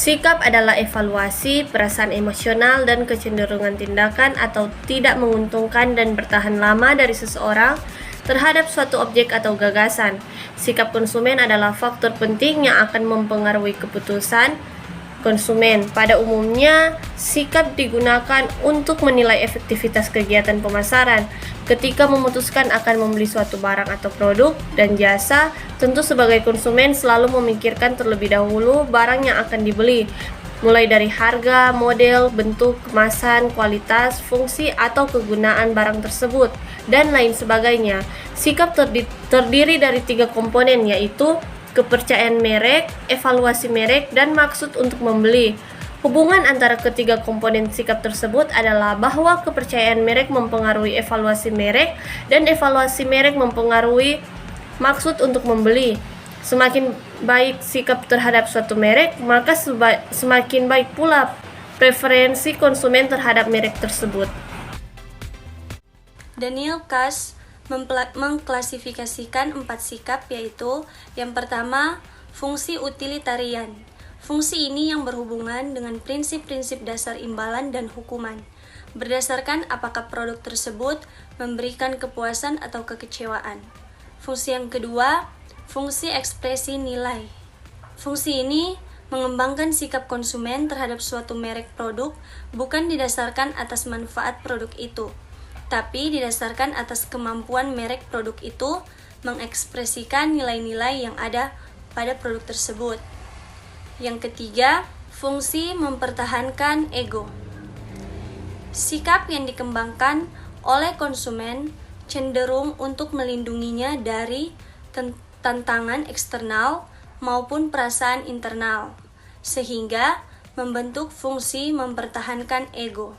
Sikap adalah evaluasi, perasaan emosional, dan kecenderungan tindakan atau tidak menguntungkan dan bertahan lama dari seseorang terhadap suatu objek atau gagasan. Sikap konsumen adalah faktor penting yang akan mempengaruhi keputusan konsumen. Pada umumnya, sikap digunakan untuk menilai efektivitas kegiatan pemasaran. Ketika memutuskan akan membeli suatu barang atau produk dan jasa, tentu sebagai konsumen selalu memikirkan terlebih dahulu barang yang akan dibeli, mulai dari harga, model, bentuk, kemasan, kualitas, fungsi, atau kegunaan barang tersebut, dan lain sebagainya. Sikap terdiri dari 3 komponen, yaitu kepercayaan merek, evaluasi merek, dan maksud untuk membeli. Hubungan antara ketiga komponen sikap tersebut adalah bahwa kepercayaan merek mempengaruhi evaluasi merek, dan evaluasi merek mempengaruhi maksud untuk membeli. Semakin baik sikap terhadap suatu merek, maka semakin baik pula preferensi konsumen terhadap merek tersebut. Daniel Kass mengklasifikasikan 4 sikap, yaitu yang pertama, fungsi utilitarian. Fungsi ini yang berhubungan dengan prinsip-prinsip dasar imbalan dan hukuman, berdasarkan apakah produk tersebut memberikan kepuasan atau kekecewaan. Fungsi yang kedua, fungsi ekspresi nilai. Fungsi ini mengembangkan sikap konsumen terhadap suatu merek produk bukan didasarkan atas manfaat produk itu, tapi didasarkan atas kemampuan merek produk itu mengekspresikan nilai-nilai yang ada pada produk tersebut. Yang ketiga, fungsi mempertahankan ego. Sikap yang dikembangkan oleh konsumen cenderung untuk melindunginya dari tantangan eksternal maupun perasaan internal, sehingga membentuk fungsi mempertahankan ego.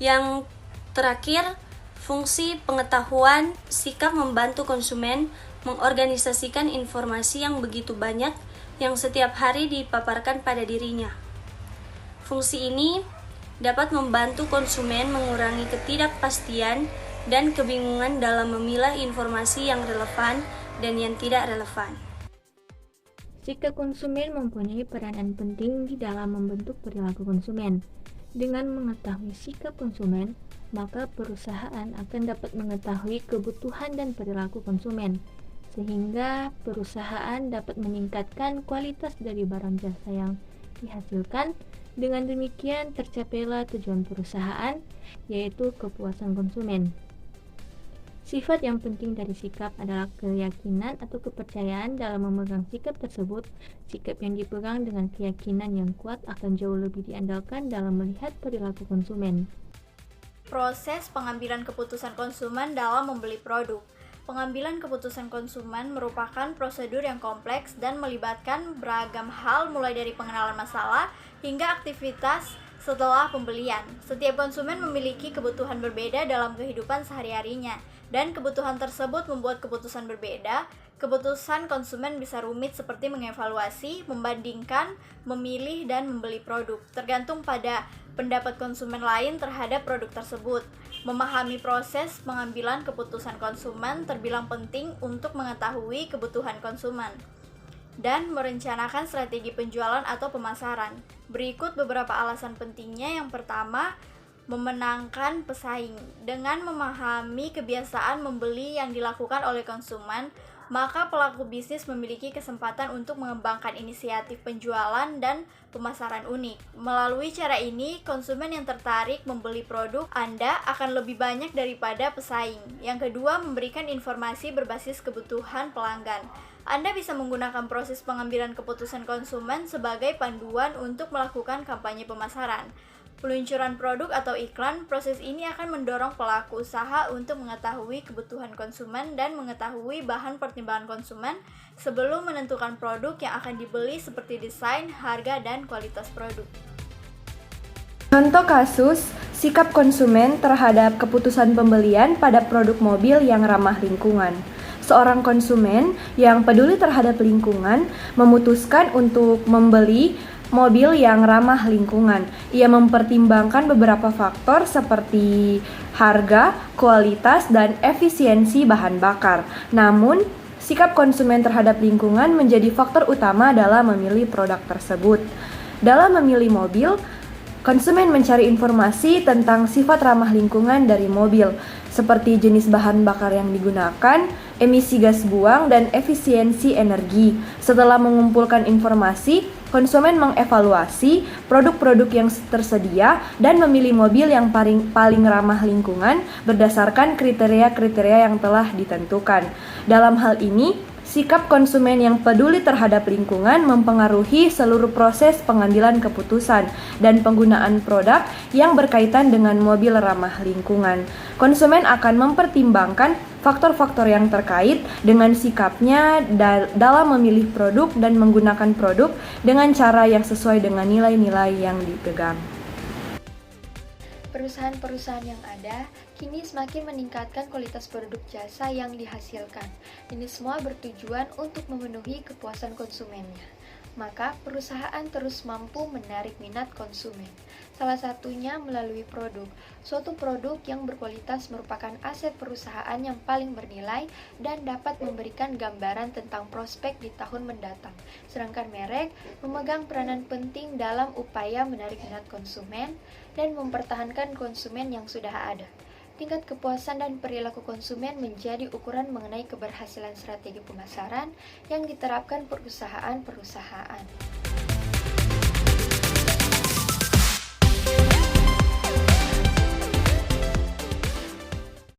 Yang terakhir, fungsi pengetahuan. Sikap membantu konsumen mengorganisasikan informasi yang begitu banyak yang setiap hari dipaparkan pada dirinya. Fungsi ini dapat membantu konsumen mengurangi ketidakpastian dan kebingungan dalam memilah informasi yang relevan dan yang tidak relevan. Sikap konsumen mempunyai peranan penting di dalam membentuk perilaku konsumen. Dengan mengetahui sikap konsumen, maka perusahaan akan dapat mengetahui kebutuhan dan perilaku konsumen, sehingga perusahaan dapat meningkatkan kualitas dari barang jasa yang dihasilkan. Dengan demikian tercapailah tujuan perusahaan, yaitu kepuasan konsumen. Sifat yang penting dari sikap adalah keyakinan atau kepercayaan dalam memegang sikap tersebut. Sikap yang dipegang dengan keyakinan yang kuat akan jauh lebih diandalkan dalam melihat perilaku konsumen. Proses pengambilan keputusan konsumen dalam membeli produk. Pengambilan keputusan konsumen merupakan prosedur yang kompleks dan melibatkan beragam hal, mulai dari pengenalan masalah hingga aktivitas setelah pembelian. Setiap konsumen memiliki kebutuhan berbeda dalam kehidupan sehari-harinya, dan kebutuhan tersebut membuat keputusan berbeda. Keputusan konsumen bisa rumit, seperti mengevaluasi, membandingkan, memilih, dan membeli produk, tergantung pada pendapat konsumen lain terhadap produk tersebut. Memahami proses pengambilan keputusan konsumen terbilang penting untuk mengetahui kebutuhan konsumen dan merencanakan strategi penjualan atau pemasaran. Berikut beberapa alasan pentingnya. Yang pertama, memenangkan pesaing. Dengan memahami kebiasaan membeli yang dilakukan oleh konsumen, maka pelaku bisnis memiliki kesempatan untuk mengembangkan inisiatif penjualan dan pemasaran unik. Melalui cara ini, konsumen yang tertarik membeli produk Anda akan lebih banyak daripada pesaing. Yang kedua, memberikan informasi berbasis kebutuhan pelanggan. Anda bisa menggunakan proses pengambilan keputusan konsumen sebagai panduan untuk melakukan kampanye pemasaran. Peluncuran produk atau iklan. Proses ini akan mendorong pelaku usaha untuk mengetahui kebutuhan konsumen dan mengetahui bahan pertimbangan konsumen sebelum menentukan produk yang akan dibeli, seperti desain, harga, dan kualitas produk. Contoh kasus, sikap konsumen terhadap keputusan pembelian pada produk mobil yang ramah lingkungan. Seorang konsumen yang peduli terhadap lingkungan memutuskan untuk membeli mobil yang ramah lingkungan. Ia mempertimbangkan beberapa faktor seperti harga, kualitas, dan efisiensi bahan bakar. Namun, sikap konsumen terhadap lingkungan menjadi faktor utama dalam memilih produk tersebut. Dalam memilih mobil, konsumen mencari informasi tentang sifat ramah lingkungan dari mobil, seperti jenis bahan bakar yang digunakan, emisi gas buang, dan efisiensi energi. Setelah mengumpulkan informasi, konsumen mengevaluasi produk-produk yang tersedia dan memilih mobil yang paling ramah lingkungan berdasarkan kriteria-kriteria yang telah ditentukan. Dalam hal ini, sikap konsumen yang peduli terhadap lingkungan mempengaruhi seluruh proses pengambilan keputusan dan penggunaan produk yang berkaitan dengan mobil ramah lingkungan. Konsumen akan mempertimbangkan faktor-faktor yang terkait dengan sikapnya dalam memilih produk dan menggunakan produk dengan cara yang sesuai dengan nilai-nilai yang dipegang. Perusahaan-perusahaan yang ada kini semakin meningkatkan kualitas produk jasa yang dihasilkan. Ini semua bertujuan untuk memenuhi kepuasan konsumennya. Maka perusahaan terus mampu menarik minat konsumen. Salah satunya melalui produk. Suatu produk yang berkualitas merupakan aset perusahaan yang paling bernilai dan dapat memberikan gambaran tentang prospek di tahun mendatang. Sedangkan merek memegang peranan penting dalam upaya menarik minat konsumen dan mempertahankan konsumen yang sudah ada. Tingkat kepuasan dan perilaku konsumen menjadi ukuran mengenai keberhasilan strategi pemasaran yang diterapkan perusahaan-perusahaan.